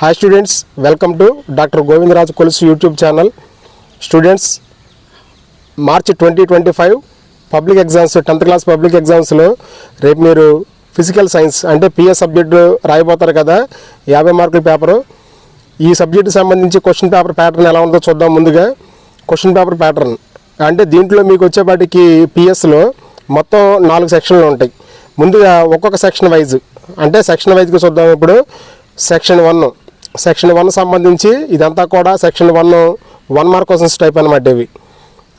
Hi students, welcome to Dr. Govindraj Kolusu YouTube channel. Students, March 2025 public exams 10th class public ఎగ్జామ్స్లో రేపు మీరు physical science అంటే PS subject రాయబోతారు కదా, 50 మార్కుల paper. ఈ సబ్జెక్టుకి సంబంధించి క్వశ్చన్ పేపర్ ప్యాటర్న్ ఎలా ఉందో చూద్దాం. ముందుగా క్వశ్చన్ పేపర్ ప్యాటర్న్ అంటే దీంట్లో మీకు వచ్చేపాటికి పిఎస్లో మొత్తం 4 సెక్షన్లు ఉంటాయి. ముందుగా ఒక్కొక్క సెక్షన్ వైజ్ అంటే సెక్షన్ వైజ్గా చూద్దాం. ఇప్పుడు సెక్షన్ 1 సంబంధించి ఇదంతా కూడా సెక్షన్ 1 మార్క్ క్వశ్చన్స్ టైప్ అనమాట. ఇవి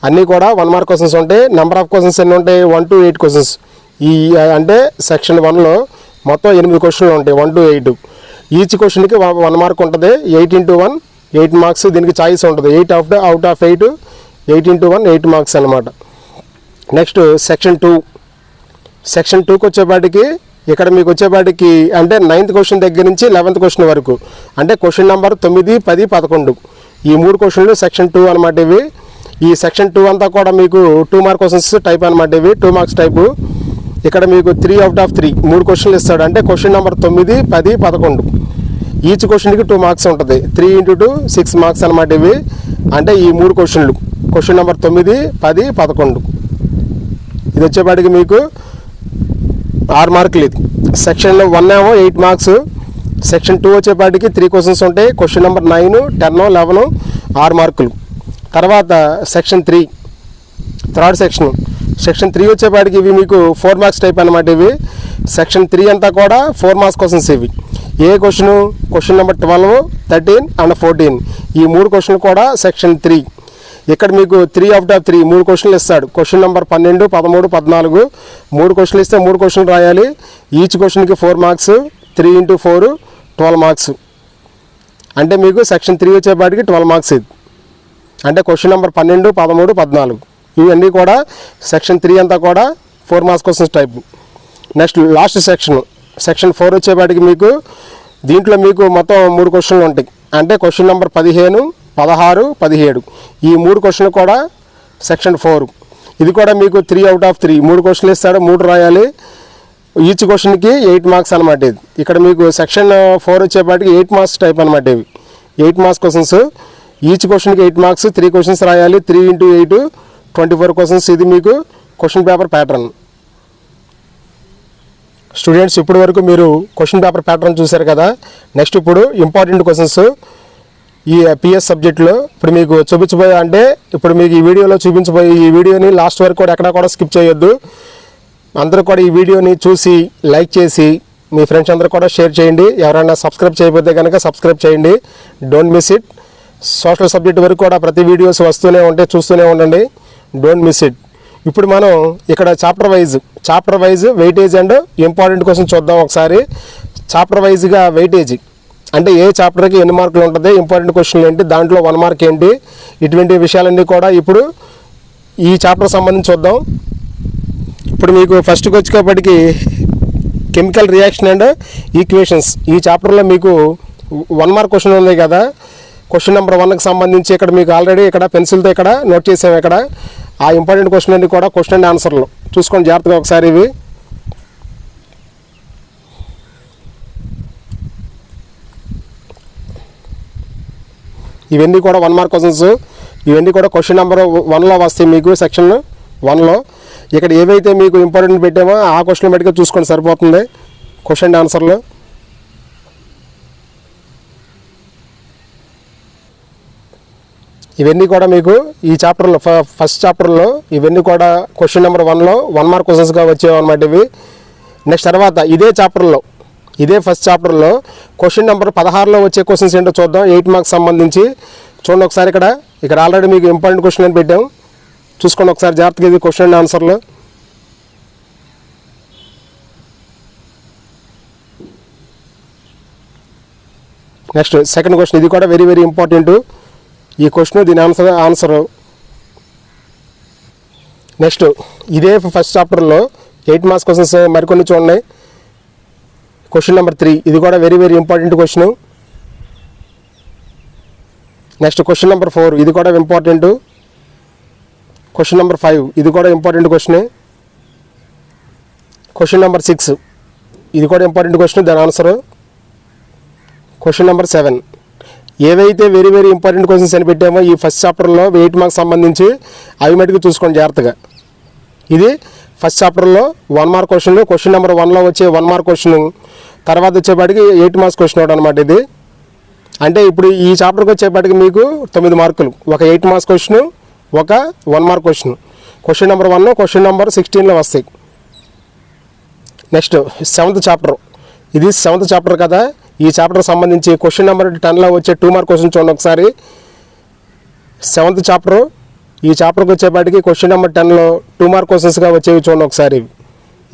అన్నీ కూడా 1 మార్క్ క్వశ్చన్స్ ఉంటాయి. నెంబర్ ఆఫ్ క్వశ్చన్స్ ఎన్ని ఉంటాయి? 1 to 8 క్వశ్చన్స్. ఈ అంటే సెక్షన్ 1లో మొత్తం 8 క్వశ్చన్లు ఉంటాయి, 1 to 8. ఈచ్ క్వశ్చన్కి 1 మార్క్ ఉంటుంది. 8 into 1 8 మార్క్స్. దీనికి చాయిస్ ఉంటుంది. 8 అవుట్ ఆఫ్ 8 8 into 1 8 మార్క్స్ అనమాట. నెక్స్ట్ సెక్షన్ 2కి వచ్చేపాటికి ఇక్కడ మీకు వచ్చేపాటికి అంటే 9th క్వశ్చన్ దగ్గర నుంచి 11th క్వశ్చన్ వరకు అంటే క్వశ్చన్ నెంబర్ 9, 10, 11 ఈ 3 క్వశ్చన్లు సెక్షన్ 2 అనమాట. ఇవి ఈ సెక్షన్ 2 అంతా కూడా మీకు 2 మార్క్ క్వశ్చన్స్ టైప్ అనమాట. ఇవి 2 మార్క్స్ టైపు. ఇక్కడ మీకు 3 out of 3 3 క్వశ్చన్లు ఇస్తాడు. అంటే క్వశ్చన్ నెంబర్ 9, 10, 11 ఈచ్ క్వశ్చన్కి 2 మార్క్స్ ఉంటుంది. 3 into 2 6 మార్క్స్ అనమాట. ఇవి అంటే ఈ 3 క్వశ్చన్లు క్వశ్చన్ నెంబర్ 9, 10, 11 ఇది వచ్చేపాటికి మీకు 6 మార్కులు. ఇది సెక్షన్ 1 ఏమో 8 మార్క్స్. సెక్షన్ 2 వచ్చేపాటికి 3 క్వశ్చన్స్ ఉంటాయి. క్వశ్చన్ నెంబర్ 9, 10, 11 6 మార్కులు. తర్వాత సెక్షన్ 3 థర్డ్ సెక్షన్ 3 వచ్చేపాటికి ఇవి మీకు 4 మార్క్స్ టైప్ అనమాట. ఇవి సెక్షన్ 3 అంతా కూడా 4 మార్క్స్ క్వశ్చన్స్. ఇవి ఏ క్వశ్చన్ నెంబర్ 12, 13 and 14 ఈ 3 క్వశ్చన్లు కూడా సెక్షన్ 3. ఇక్కడ మీకు 3 out of 3 3 క్వశ్చన్లు ఇస్తాడు. క్వశ్చన్ నెంబర్ 12, 13, 14 3 క్వశ్చన్లు ఇస్తే 3 క్వశ్చన్లు రాయాలి. ఈచ్ క్వశ్చన్కి 4 మార్క్స్. 3 into 4 12 marks. అంటే మీకు సెక్షన్ 3 వచ్చేపాటికి 12 మార్క్స్. ఇది అంటే క్వశ్చన్ నెంబర్ 12, 13, 14 ఇవన్నీ కూడా సెక్షన్ 3 అంతా కూడా 4 marks questions type. Next last section 4 వచ్చేపాటికి మీకు దీంట్లో మీకు మొత్తం 3 క్వశ్చన్లు ఉంటాయి. అంటే క్వశ్చన్ నెంబర్ 15, 16, 17 ఈ 3 క్వశ్చన్లు కూడా సెక్షన్ 4. ఇది కూడా మీకు 3 out of 3 3 క్వశ్చన్లు ఇస్తాడు. 3 రాయాలి. ఈచ్ క్వశ్చన్కి 8 మార్క్స్ అనమాట. ఇది ఇక్కడ మీకు సెక్షన్ 4 వచ్చేపాటికి 8 మార్క్స్ టైప్ అనమాట. ఇవి 8 మార్క్స్ క్వశ్చన్స్. ఈచ్ క్వశ్చన్కి 8 మార్క్స్. 3 క్వశ్చన్స్ రాయాలి. 3 into 8 24 క్వశ్చన్స్. ఇది మీకు క్వశ్చన్ పేపర్ ప్యాటర్న్. స్టూడెంట్స్ ఇప్పటి వరకు మీరు క్వశ్చన్ పేపర్ ప్యాటర్న్ చూశారు కదా. నెక్స్ట్ ఇప్పుడు ఇంపార్టెంట్ క్వశ్చన్స్ ఈ పిఎస్ సబ్జెక్ట్లో ఇప్పుడు మీకు చూపించబోయే అంటే ఇప్పుడు మీకు ఈ వీడియోలో చూపించబోయే ఈ వీడియోని లాస్ట్ వరకు కూడా ఎక్కడా కూడా స్కిప్ చేయొద్దు. అందరూ కూడా ఈ వీడియోని చూసి లైక్ చేసి మీ ఫ్రెండ్స్ అందరూ కూడా షేర్ చేయండి. ఎవరైనా సబ్స్క్రైబ్ చేయకపోతే కనుక సబ్స్క్రైబ్ చేయండి. Don't miss it. Social subject వరకు కూడా ప్రతి వీడియోస్ వస్తూనే ఉంటాయి, చూస్తూనే ఉండండి. Don't miss it. ఇప్పుడు మనం ఇక్కడ chapter wise weightage and important question చూద్దాం ఒకసారి. చాప్టర్ వైజ్గా వెయిటేజ్ అంటే ఏ చాప్టర్కి ఎన్ని మార్కులు ఉంటుంది, ఇంపార్టెంట్ క్వశ్చన్లు ఏంటి, దాంట్లో 1 మార్క్ ఏంటి, ఇటువంటి విషయాలన్నీ కూడా ఇప్పుడు ఈ చాప్టర్ సంబంధించి చూద్దాం. ఇప్పుడు మీకు ఫస్ట్కి వచ్చేటప్పటికి కెమికల్ రియాక్షన్ అండ్ ఈక్వేషన్స్ ఈ చాప్టర్లో మీకు 1 మార్క్ క్వశ్చన్ ఉంది కదా. క్వశ్చన్ నెంబర్ 1కి సంబంధించి ఇక్కడ మీకు ఆల్రెడీ ఇక్కడ పెన్సిల్తో ఇక్కడ నోట్ చేసాము. ఇక్కడ ఆ ఇంపార్టెంట్ క్వశ్చన్ అన్ని కూడా క్వశ్చన్ అండ్ ఆన్సర్లు చూసుకోండి జాగ్రత్తగా ఒకసారి. ఇవన్నీ కూడా 1 మార్క్ క్వశ్చన్స్. ఇవన్నీ కూడా క్వశ్చన్ నెంబర్ 1లో వస్తాయి మీకు సెక్షన్ 1లో. ఇక్కడ ఏవైతే మీకు ఇంపార్టెంట్ పెట్టామో ఆ క్వశ్చన్ బట్టిగా చూసుకోండి సరిపోతుంది క్వశ్చన్ అండ్ ఆన్సర్లు. ఇవన్నీ కూడా మీకు ఈ చాప్టర్లో ఫస్ట్ చాప్టర్లో ఇవన్నీ కూడా క్వశ్చన్ నెంబర్ 1లో 1 మార్క్ క్వశ్చన్స్గా వచ్చేవన్నమాట ఇవి. నెక్స్ట్ తర్వాత ఇదే ఫస్ట్ చాప్టర్లో క్వశ్చన్ నెంబర్ 16లో వచ్చే క్వశ్చన్స్ ఏంటో చూద్దాం. 8 మార్క్స్ సంబంధించి చూడండి ఒకసారి. ఇక్కడ ఆల్రెడీ మీకు ఇంపార్టెంట్ క్వశ్చన్ అని పెట్టాం, చూసుకోండి ఒకసారి జాగ్రత్తగా. ఇది క్వశ్చన్ అండ్ ఆన్సర్లు. Next second question. ఇది కూడా వెరీ వెరీ ఇంపార్టెంట్ ఈ క్వశ్చన్, దీని ఆన్సర్. నెక్స్ట్ ఇదే ఫస్ట్ చాప్టర్లో 8 మార్క్స్ క్వశ్చన్స్ మరికొన్ని చూడండి. క్వశ్చన్ నెంబర్ 3 ఇది కూడా very very important question. Next question number 4 ఇది కూడా ఇంపార్టెంట్. క్వశ్చన్ నెంబర్ 5 ఇది కూడా ఇంపార్టెంట్ క్వశ్చన్. క్వశ్చన్ నెంబర్ 6 ఇది కూడా ఇంపార్టెంట్ క్వశ్చన్, దాని ఆన్సర్. Question number 7. ఏవైతే వెరీ వెరీ ఇంపార్టెంట్ క్వశ్చన్స్ అని పెట్టామో ఈ ఫస్ట్ చాప్టర్లో 8 మార్క్స్ సంబంధించి అవి మటుకు చూసుకోండి జాగ్రత్తగా. ఇది ఫస్ట్ చాప్టర్లో 1 మార్క్ క్వశ్చన్. క్వశ్చన్ నెంబర్ 1లో వచ్చే 1 మార్క్ క్వశ్చన్, తర్వాత వచ్చేపాటికి 8 మార్క్స్ క్వశ్చన్ ఒకటి అనమాట ఇది. అంటే ఇప్పుడు ఈ చాప్టర్కి వచ్చేపాటికి మీకు 9 మార్కులు, ఒక 8 మార్క్స్ క్వశ్చన్, ఒక 1 mark question. Question number 1 question number 16లో వస్తాయి. Next 7th chapter. ఇది 7th చాప్టర్ కదా. ఈ చాప్టర్ సంబంధించి క్వశ్చన్ నెంబర్ 10లో వచ్చే 2 మార్క్ క్వశ్చన్ చూడండి ఒకసారి. 7th చాప్టర్, ఈ చాప్టర్కి వచ్చేపాటికి క్వశ్చన్ నెంబర్ 10లో 2 మార్క్ క్వశ్చన్స్గా వచ్చేవి చూడండి ఒకసారి.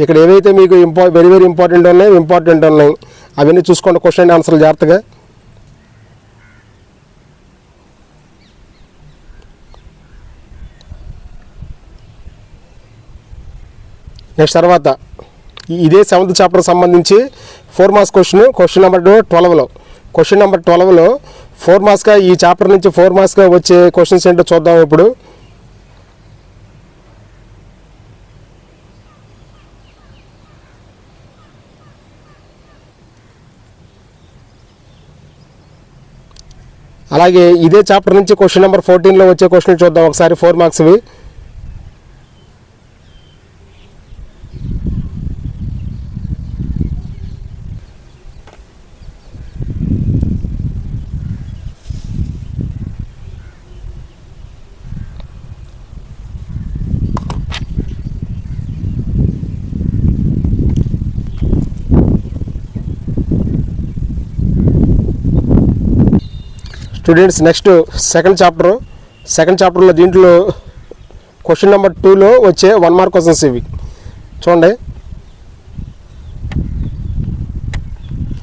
ఇక్కడ ఏవైతే మీకు వెరీ వెరీ ఇంపార్టెంట్ ఉన్నాయి అవన్నీ చూసుకోండి. క్వశ్చన్ ఆన్సర్లు జాగ్రత్తగా. నెక్స్ట్ తర్వాత ఇదే 7th చాప్టర్ సంబంధించి 4 మార్క్స్ క్వశ్చన్ నెంబర్ 12లో. క్వశ్చన్ నెంబర్ 12లో 4 మార్క్స్గా ఈ చాప్టర్ నుంచి 4 మార్క్స్గా వచ్చే క్వశ్చన్స్ ఏంటో చూద్దాం ఇప్పుడు. అలాగే ఇదే చాప్టర్ నుంచి క్వశ్చన్ నెంబర్ 14లో వచ్చే క్వశ్చన్ చూద్దాం ఒకసారి, 4 మార్క్స్వి. స్టూడెంట్స్ నెక్స్ట్ సెకండ్ చాప్టర్లో దీంట్లో క్వశ్చన్ నెంబర్ 2లో వచ్చే 1 మార్క్ క్వశ్చన్స్ ఇవి చూడండి.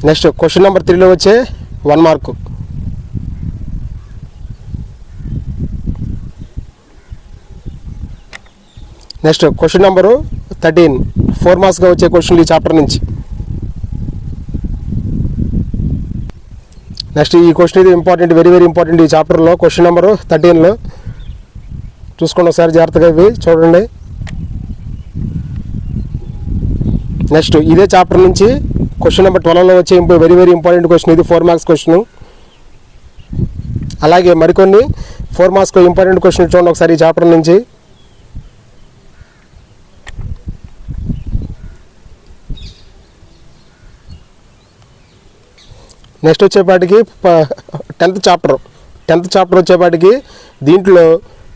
నెక్స్ట్ క్వశ్చన్ నెంబర్ 3లో వచ్చే 1 మార్కు. నెక్స్ట్ క్వశ్చన్ నెంబరు 13 4 మార్క్స్గా వచ్చే క్వశ్చన్లు ఈ చాప్టర్ నుంచి. నెక్స్ట్ ఈ క్వశ్చన్ ఇది ఇంపార్టెంట్, వెరీ వెరీ ఇంపార్టెంట్. ఈ చాప్టర్లో క్వశ్చన్ నెంబరు 13లో చూసుకోండి ఒకసారి జాగ్రత్తగా, ఇవి చూడండి. నెక్స్ట్ ఇదే చాప్టర్ నుంచి క్వశ్చన్ నెంబర్ 12లో వచ్చే వెరీ వెరీ ఇంపార్టెంట్ క్వశ్చన్ ఇది, 4 మార్క్స్ క్వశ్చన్. అలాగే మరికొన్ని 4 మార్క్స్ ఇంపార్టెంట్ క్వశ్చన్ చూడండి ఒకసారి ఈ చాప్టర్ నుంచి. నెక్స్ట్ వచ్చేపాటికి 10th చాప్టర్ వచ్చేపాటికి దీంట్లో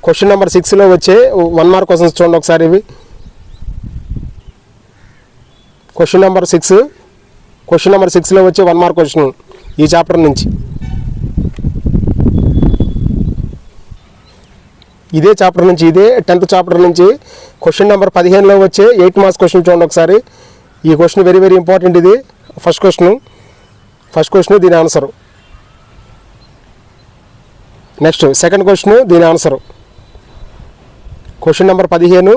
క్వశ్చన్ నెంబర్ 6లో వచ్చే 1 మార్క్ క్వశ్చన్స్ చూడండి ఒకసారి ఇవి. క్వశ్చన్ నెంబర్ 6లో వచ్చే 1 మార్క్ క్వశ్చన్ ఈ చాప్టర్ నుంచి. ఇదే చాప్టర్ నుంచి, ఇదే 10th చాప్టర్ నుంచి క్వశ్చన్ నెంబర్ 15లో వచ్చే 8 మార్క్స్ క్వశ్చన్ చూడండి ఒకసారి. ఈ క్వశ్చన్ వెరీ వెరీ ఇంపార్టెంట్. ఇది ఫస్ట్ క్వశ్చన్ దీని ఆన్సరు. నెక్స్ట్ సెకండ్ క్వశ్చన్ దీని ఆన్సరు. క్వశ్చన్ నెంబర్ 15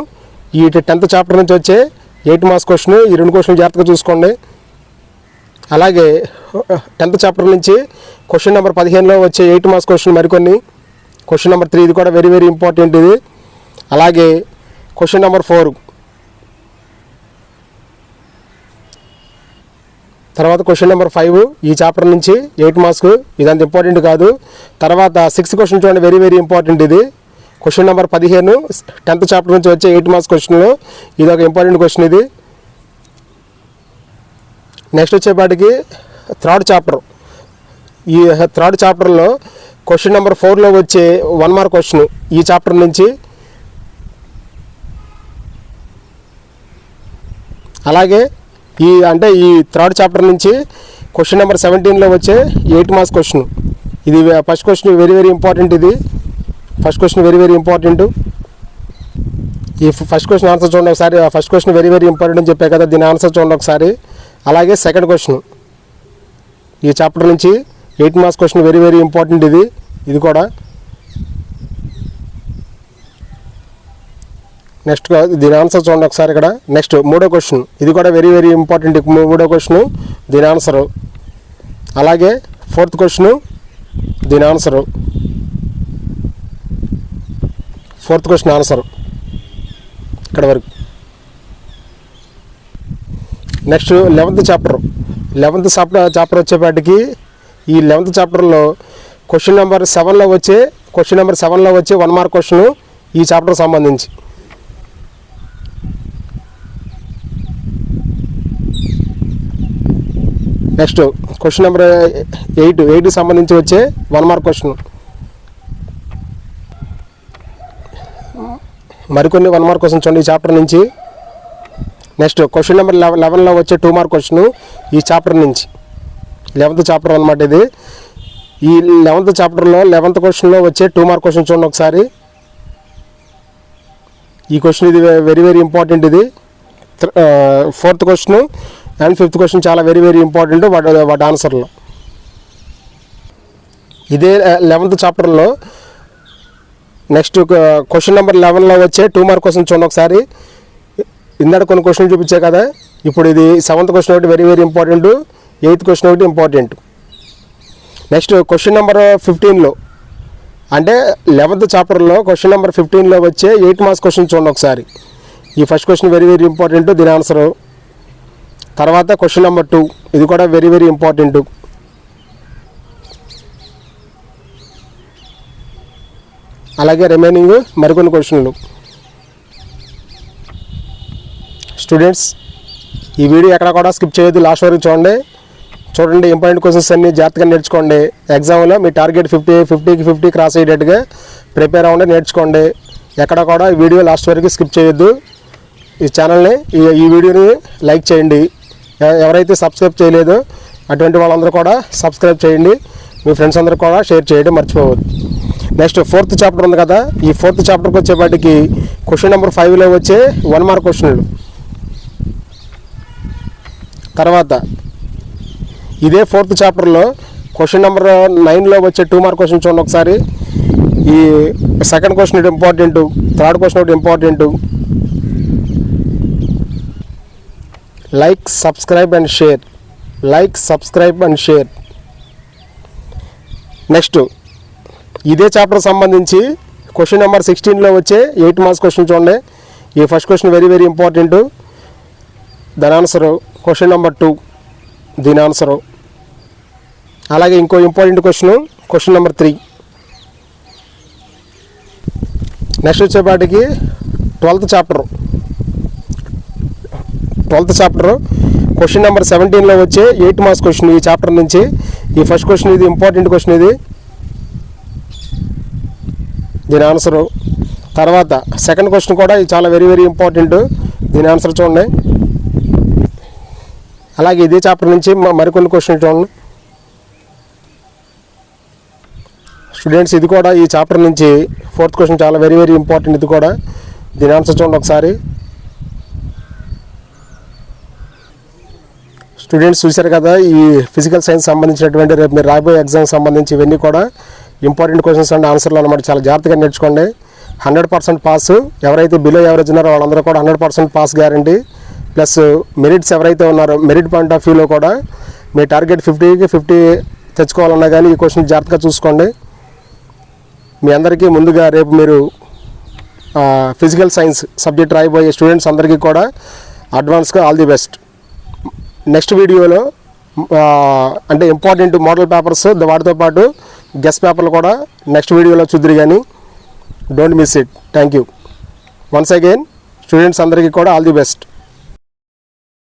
ఈ 10th చాప్టర్ నుంచి వచ్చే 8 మార్క్స్ క్వశ్చన్. ఈ 2 క్వశ్చన్ జాగ్రత్తగా చూసుకోండి. అలాగే 10th చాప్టర్ నుంచి క్వశ్చన్ నెంబర్ 15లో వచ్చే 8 మార్క్స్ క్వశ్చన్ మరికొన్ని. క్వశ్చన్ నెంబర్ 3 ఇది కూడా వెరీ వెరీ ఇంపార్టెంట్ ఇది. అలాగే క్వశ్చన్ నెంబర్ 4, తర్వాత క్వశ్చన్ నెంబర్ 5 ఈ చాప్టర్ నుంచి 8 మార్క్స్, ఇదంత ఇంపార్టెంట్ కాదు. తర్వాత 6th క్వశ్చన్ చూడండి, వెరీ వెరీ ఇంపార్టెంట్ ఇది. క్వశ్చన్ నెంబర్ 15 10th చాప్టర్ నుంచి వచ్చే 8 మార్క్స్ క్వశ్చన్లో ఇది ఒక ఇంపార్టెంట్ క్వశ్చన్ ఇది. నెక్స్ట్ వచ్చేపాటికి థర్డ్ చాప్టర్. ఈ థర్డ్ చాప్టర్లో క్వశ్చన్ నెంబర్ 4లో వచ్చే 1 మార్క్ క్వశ్చన్ ఈ చాప్టర్ నుంచి. అలాగే ఈ థర్డ్ చాప్టర్ నుంచి క్వశ్చన్ నెంబర్ 17లో వచ్చే 8 మార్క్స్ క్వశ్చన్. ఇది first question very very important ఇది. First question very very important. ఈ ఫస్ట్ క్వశ్చన్ ఆన్సర్ చూడండి ఒకసారి. First question very very important అని చెప్పే కదా, దీని ఆన్సర్ చూడండి ఒకసారి. అలాగే సెకండ్ క్వశ్చన్ ఈ చాప్టర్ నుంచి 8 marks question very very important ఇది కూడా. నెక్స్ట్ దీని ఆన్సర్ చూడండి ఒకసారి ఇక్కడ. నెక్స్ట్ మూడో క్వశ్చన్ ఇది కూడా వెరీ వెరీ ఇంపార్టెంట్. మూడో క్వశ్చన్ దీని ఆన్సరు. అలాగే 4th క్వశ్చన్ దీని ఆన్సరు. 4th క్వశ్చన్ ఆన్సరు ఇక్కడ వరకు. నెక్స్ట్ 11th చాప్టర్ వచ్చేపాటికి ఈ 11th చాప్టర్లో క్వశ్చన్ నెంబర్ 7లో వచ్చే 1 మార్క్ క్వశ్చన్ ఈ చాప్టర్ సంబంధించి. నెక్స్ట్ క్వశ్చన్ నెంబర్ 8 సంబంధించి వచ్చే 1 మార్క్ క్వశ్చన్. మరికొన్ని 1 మార్క్ క్వశ్చన్స్ చూడండి ఈ చాప్టర్ నుంచి. నెక్స్ట్ క్వశ్చన్ నెంబర్ 11లో వచ్చే 2 మార్క్ క్వశ్చన్ ఈ చాప్టర్ నుంచి. 11th చాప్టర్ అనమాట ఇది. ఈ 11th చాప్టర్లో 11th క్వశ్చన్లో వచ్చే 2 మార్క్ క్వశ్చన్ చూడండి ఒకసారి. ఈ క్వశ్చన్ ఇది వెరీ వెరీ ఇంపార్టెంట్. ఇది 4th question and 5th question చాలా వెరీ వెరీ ఇంపార్టెంట్ వాటి ఆన్సర్లో. ఇదే 11th చాప్టర్లో నెక్స్ట్ క్వశ్చన్ నెంబర్ 11లో వచ్చే 2 మార్క్ క్వశ్చన్ చూడండి ఒకసారి. ఇందాక కొన్ని క్వశ్చన్లు చూపించే కదా, ఇప్పుడు ఇది 7th క్వశ్చన్ ఒకటి very very important, 8th question ఒకటి ఇంపార్టెంట్. నెక్స్ట్ క్వశ్చన్ నెంబర్ 15లో అంటే 11th చాప్టర్లో క్వశ్చన్ నెంబర్ 15లో వచ్చే 8 మార్క్స్ క్వశ్చన్ చూడండి ఒకసారి. ఈ first question very very important, దీని ఆన్సరు. తర్వాత క్వశ్చన్ నెంబర్ 2 ఇది కూడా వెరీ వెరీ ఇంపార్టెంట్. అలాగే రిమైనింగ్ మరికొన్ని క్వశ్చన్లు. స్టూడెంట్స్ ఈ వీడియో ఎక్కడ కూడా స్కిప్ చేయొద్దు, లాస్ట్ వరకు చూడండి. ఇంపార్టెంట్ క్వశ్చన్స్ అన్ని జాగ్రత్తగా నేర్చుకోండి. ఎగ్జామ్లో మీ టార్గెట్ 50కి 50 క్రాస్ అయ్యేటట్టుగా ప్రిపేర్ అవ్వండి, నేర్చుకోండి. ఎక్కడ కూడా ఈ వీడియో లాస్ట్ వరకు స్కిప్ చేయొద్దు. ఈ ఛానల్ని ఈ వీడియోని లైక్ చేయండి. ఎవరైతే సబ్స్క్రైబ్ చేయలేదో అటువంటి వాళ్ళందరూ కూడా సబ్స్క్రైబ్ చేయండి. మీ ఫ్రెండ్స్ అందరూ కూడా షేర్ చేయడం మర్చిపోవద్దు. నెక్స్ట్ 4th చాప్టర్ ఉంది కదా, ఈ 4th చాప్టర్కి వచ్చేపాటికి క్వశ్చన్ నెంబర్ 5లో వచ్చే 1 మార్క్ క్వశ్చన్లు. తర్వాత ఇదే 4th చాప్టర్లో క్వశ్చన్ నెంబర్ 9లో వచ్చే 2 మార్క్ క్వశ్చన్ చూడండి ఒకసారి. ఈ సెకండ్ క్వశ్చన్ ఒకటి ఇంపార్టెంట్, థర్డ్ క్వశ్చన్ ఒకటి important. Like subscribe and share. Next ఇదే చాప్టర్ సంబంధించి క్వశ్చన్ నెంబర్ 16లో వచ్చే 8 మార్క్స్ క్వశ్చన్ చూడండి. ఈ first question very very important, దాని ఆన్సరు. క్వశ్చన్ నెంబర్ 2 దీని ఆన్సరు. అలాగే ఇంకో ఇంపార్టెంట్ క్వశ్చన్ నెంబర్ 3. నెక్స్ట్ వచ్చేపాటికి 12th చాప్టర్ క్వశ్చన్ నెంబర్ 17లో వచ్చే 8 మార్క్స్ క్వశ్చన్ ఈ చాప్టర్ నుంచి. ఈ ఫస్ట్ క్వశ్చన్ ఇది ఇంపార్టెంట్ క్వశ్చన్, ఇది దీని ఆన్సరు. తర్వాత సెకండ్ క్వశ్చన్ కూడా ఇది చాలా వెరీ వెరీ ఇంపార్టెంట్, దీని ఆన్సర్ చూడండి. అలాగే ఇదే చాప్టర్ నుంచి మరికొన్ని క్వశ్చన్ చూడండి. స్టూడెంట్స్ ఇది కూడా ఈ చాప్టర్ నుంచి 4th క్వశ్చన్ చాలా వెరీ వెరీ ఇంపార్టెంట్, ఇది కూడా దీని ఆన్సర్ చూడండి ఒకసారి. స్టూడెంట్స్ చూశారు కదా, ఈ ఫిజికల్ సైన్స్ సంబంధించినటువంటి రేపు మీరు రాబోయే ఎగ్జామ్ సంబంధించి ఇవన్నీ కూడా ఇంపార్టెంట్ క్వశ్చన్స్ అండ్ ఆన్సర్లు అనమాట. చాలా జాగ్రత్తగా నేర్చుకోండి. 100% పాస్. ఎవరైతే బిలో యావరేజ్ ఉన్నారో వాళ్ళందరూ కూడా 100% పాస్ గ్యారంటీ. ప్లస్ మెరిట్స్ ఎవరైతే ఉన్నారో మెరిట్ పాయింట్ ఆఫ్ వ్యూలో కూడా మీ టార్గెట్ 50కి 50 తెచ్చుకోవాలన్నా కానీ ఈ క్వశ్చన్ జాగ్రత్తగా చూసుకోండి. మీ అందరికీ ముందుగా రేపు మీరు ఫిజికల్ సైన్స్ సబ్జెక్ట్ రాయబోయే స్టూడెంట్స్ అందరికీ కూడా అడ్వాన్స్గా ఆల్ ది బెస్ట్. నెక్స్ట్ వీడియోలో అంటే ఇంపార్టెంట్ మోడల్ పేపర్స్ వాటితో పాటు గెస్ట్ పేపర్లు కూడా నెక్స్ట్ వీడియోలో చూద్దరు కానీ don't miss it. Thank you once again. Students అందరికీ కూడా ఆల్ ది బెస్ట్.